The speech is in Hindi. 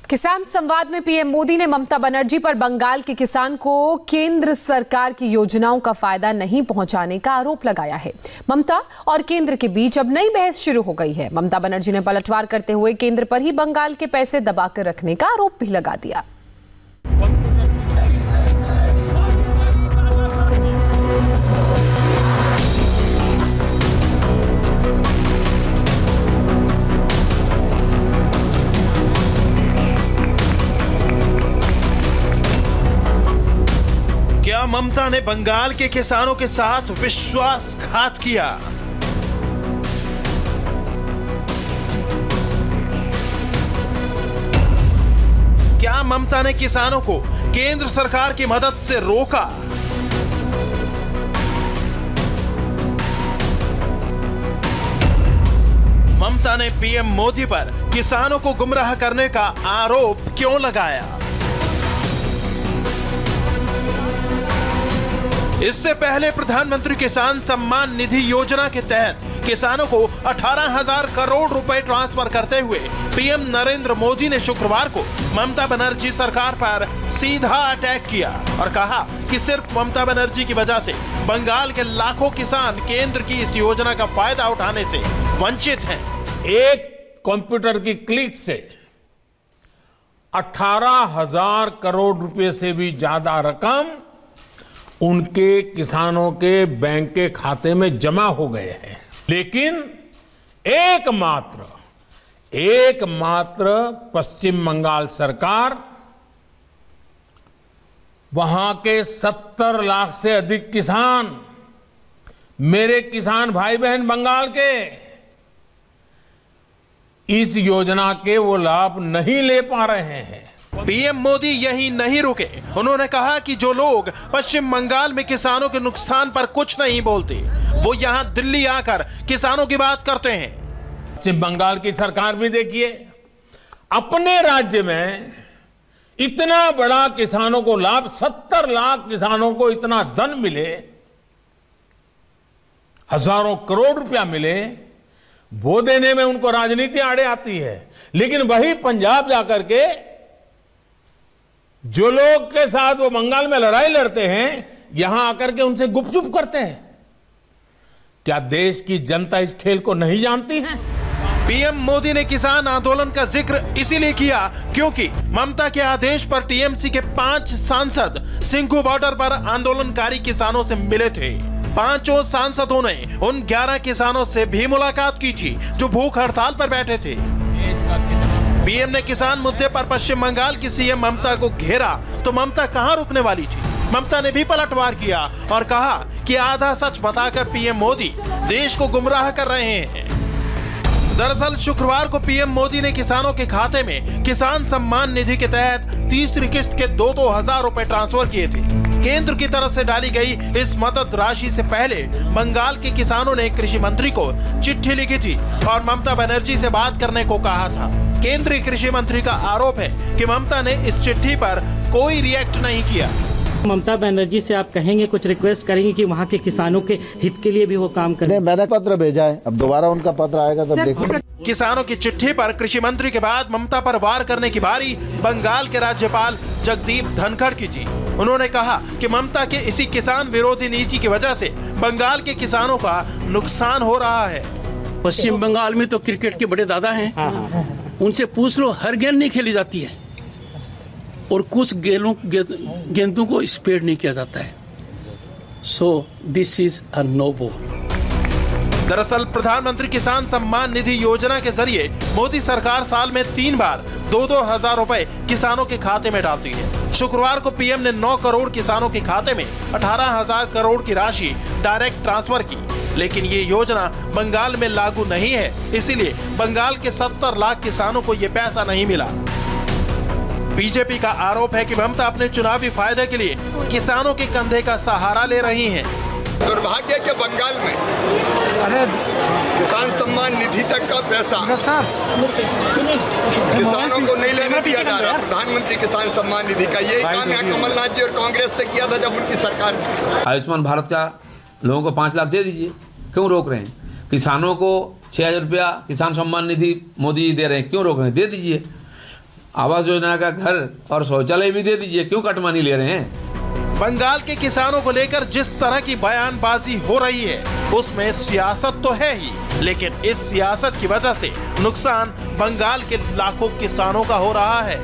किसान संवाद में पीएम मोदी ने ममता बनर्जी पर बंगाल के किसान को केंद्र सरकार की योजनाओं का फायदा नहीं पहुंचाने का आरोप लगाया है। ममता और केंद्र के बीच अब नई बहस शुरू हो गई है। ममता बनर्जी ने पलटवार करते हुए केंद्र पर ही बंगाल के पैसे दबाकर रखने का आरोप भी लगा दिया। क्या ममता ने बंगाल के किसानों के साथ विश्वासघात किया? क्या ममता ने किसानों को केंद्र सरकार की मदद से रोका? ममता ने पीएम मोदी पर किसानों को गुमराह करने का आरोप क्यों लगाया? इससे पहले प्रधानमंत्री किसान सम्मान निधि योजना के तहत किसानों को 18,000 करोड़ रुपए ट्रांसफर करते हुए पीएम नरेंद्र मोदी ने शुक्रवार को ममता बनर्जी सरकार पर सीधा अटैक किया और कहा कि सिर्फ ममता बनर्जी की वजह से बंगाल के लाखों किसान केंद्र की इस योजना का फायदा उठाने से वंचित हैं। एक कंप्यूटर की क्लिक से 18,000 करोड़ रुपए से भी ज्यादा रकम उनके किसानों के बैंक के खाते में जमा हो गए हैं। लेकिन एकमात्र पश्चिम बंगाल सरकार वहां के 70 लाख से अधिक किसान, मेरे किसान भाई बहन बंगाल के, इस योजना के वो लाभ नहीं ले पा रहे हैं। पीएम मोदी यही नहीं रुके। उन्होंने कहा कि जो लोग पश्चिम बंगाल में किसानों के नुकसान पर कुछ नहीं बोलते, वो यहां दिल्ली आकर किसानों की बात करते हैं। पश्चिम बंगाल की सरकार भी देखिए, अपने राज्य में इतना बड़ा किसानों को लाभ, 70 लाख किसानों को इतना धन मिले, हजारों करोड़ रुपया मिले, वो देने में उनको राजनीति आड़े आती है। लेकिन वही पंजाब जाकर के जो लोग के साथ वो बंगाल में लड़ाई लड़ते हैं, यहां आकर के उनसे गुपचुप करते हैं। क्या देश की जनता इस खेल को नहीं जानती है? पीएम मोदी ने किसान आंदोलन का जिक्र इसीलिए किया क्योंकि ममता के आदेश पर टीएमसी के 5 सांसद सिंघू बॉर्डर पर आंदोलनकारी किसानों से मिले थे। 5 सांसदों ने उन 11 किसानों से भी मुलाकात की थी जो भूख हड़ताल पर बैठे थे। पीएम ने किसान मुद्दे पर पश्चिम बंगाल की सीएम ममता को घेरा तो ममता कहां रुकने वाली थी। ममता ने भी पलटवार किया और कहा कि आधा सच बताकर पीएम मोदी देश को गुमराह कर रहे हैं। दरअसल शुक्रवार को पीएम मोदी ने किसानों के खाते में किसान सम्मान निधि के तहत तीसरी किस्त के 2-2 हजार रुपए ट्रांसफर किए थे। केंद्र की तरफ से डाली गई इस मदद राशि से पहले बंगाल के किसानों ने कृषि मंत्री को चिट्ठी लिखी थी और ममता बनर्जी से बात करने को कहा था। केंद्रीय कृषि मंत्री का आरोप है कि ममता ने इस चिट्ठी पर कोई रिएक्ट नहीं किया। ममता बनर्जी से आप कहेंगे, कुछ रिक्वेस्ट करेंगे कि वहाँ के किसानों के हित के लिए भी वो काम करें? मैंने पत्र भेजा है, अब दोबारा उनका पत्र आएगा तब देखो। किसानों की चिट्ठी पर कृषि मंत्री के बाद ममता पर वार करने की बारी बंगाल के राज्यपाल जगदीप धनखड़ की थी। उन्होंने कहा कि ममता के इसी किसान विरोधी नीति की वजह से बंगाल के किसानों का नुकसान हो रहा है। पश्चिम बंगाल में तो क्रिकेट के बड़े दादा हैं, उनसे पूछ लो, हर गेंद नहीं खेली जाती है और कुछ गेंदों को स्पेयर नहीं किया जाता है। So this is a no ball. दरअसल प्रधानमंत्री किसान सम्मान निधि योजना के जरिए मोदी सरकार साल में 3 बार 2-2 हजार रुपए किसानों के खाते में डालती है। शुक्रवार को पीएम ने 9 करोड़ किसानों के खाते में 18,000 करोड़ की राशि डायरेक्ट ट्रांसफर की। लेकिन ये योजना बंगाल में लागू नहीं है, इसीलिए बंगाल के 70 लाख किसानों को ये पैसा नहीं मिला। बीजेपी का आरोप है कि ममता अपने चुनावी फायदे के लिए किसानों के कंधे का सहारा ले रही हैं। दुर्भाग्य के बंगाल में किसान सम्मान निधि तक का पैसा किसानों को नहीं लेने दिया जा रहा। प्रधानमंत्री किसान सम्मान निधि का यही काम यहाँ कमलनाथ जी और कांग्रेस ने किया था जब उनकी सरकार थी। आयुष्मान भारत का लोगों को 5 लाख दे दीजिए, क्यों रोक रहे हैं? किसानों को 6,000 रुपया किसान सम्मान निधि मोदी जी दे रहे हैं, क्यों रोक रहे हैं? दे दीजिए। आवास योजना का घर और शौचालय भी दे दीजिए, क्यों कटमानी ले रहे हैं? बंगाल के किसानों को लेकर जिस तरह की बयानबाजी हो रही है उसमें सियासत तो है ही, लेकिन इस सियासत की वजह से नुकसान बंगाल के लाखों किसानों का हो रहा है।